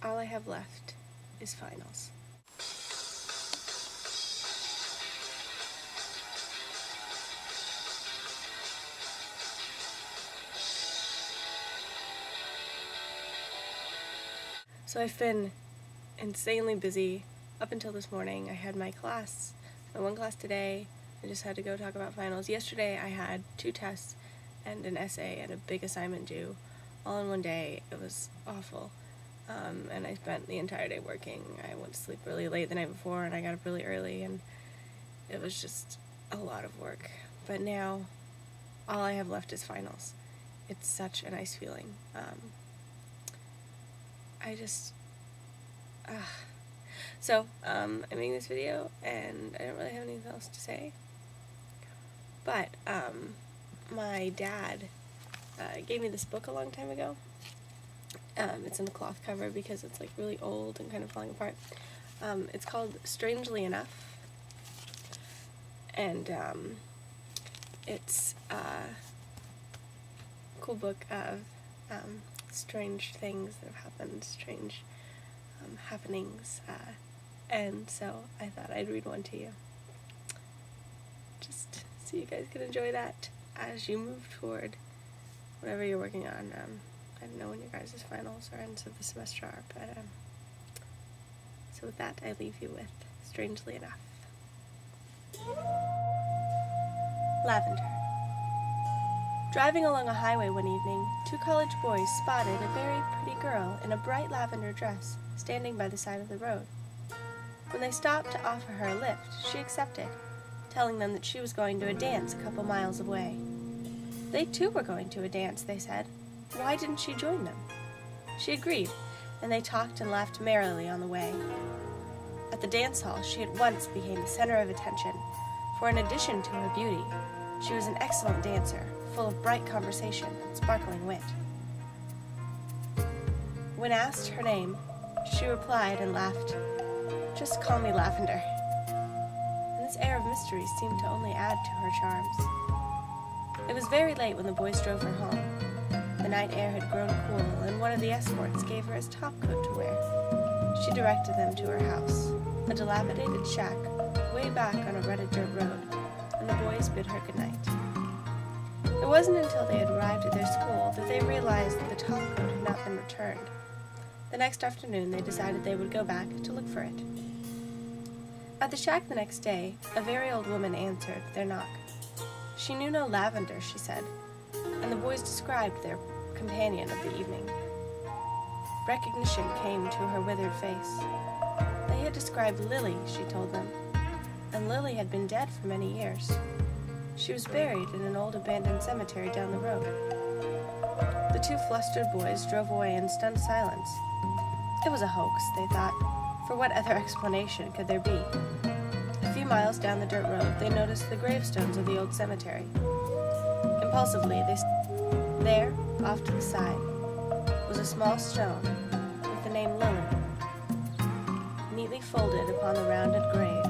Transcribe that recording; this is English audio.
all I have left is finals. So I've been insanely busy up until this morning. I had my one class today. I just had to go talk about finals. Yesterday I had 2 tests and an essay and a big assignment due all in one day. It was awful. And I spent the entire day working. I went to sleep really late the night before and I got up really early, and it was just a lot of work. But now all I have left is finals. It's such a nice feeling. I'm making this video and I don't really have anything else to say, but my dad gave me this book a long time ago. It's in a cloth cover because it's like really old and kind of falling apart. It's called Strangely Enough, and it's a cool book of strange things that have happened, strange happenings, and so I thought I'd read one to you, just so you guys can enjoy that as you move toward whatever you're working on. I don't know when your guys' finals or ends of the semester are, but so with that, I leave you with Strangely Enough. Lavender. Driving along a highway one evening, 2 college boys spotted a very pretty girl in a bright lavender dress standing by the side of the road. When they stopped to offer her a lift, she accepted, telling them that she was going to a dance a couple miles away. They too were going to a dance, they said. Why didn't she join them? She agreed, and they talked and laughed merrily on the way. At the dance hall, she at once became the center of attention, for in addition to her beauty, she was an excellent dancer, full of bright conversation and sparkling wit. When asked her name, she replied and laughed, "Just call me Lavender." And this air of mystery seemed to only add to her charms. It was very late when the boys drove her home. The night air had grown cool, and one of the escorts gave her his topcoat to wear. She directed them to her house, a dilapidated shack way back on a rutted dirt road, and the boys bid her goodnight. It wasn't until they had arrived at their school that they realized that the topcoat had not been returned. The next afternoon they decided they would go back to look for it. At the shack the next day, a very old woman answered their knock. She knew no Lavender, she said, and the boys described their companion of the evening. Recognition came to her withered face. They had described Lily, she told them, and Lily had been dead for many years. She was buried in an old abandoned cemetery down the road. The 2 flustered boys drove away in stunned silence. It was a hoax, they thought, for what other explanation could there be? A few miles down the dirt road, they noticed the gravestones of the old cemetery. Impulsively, there, off to the side, was a small stone with the name Lily, neatly folded upon the rounded grave.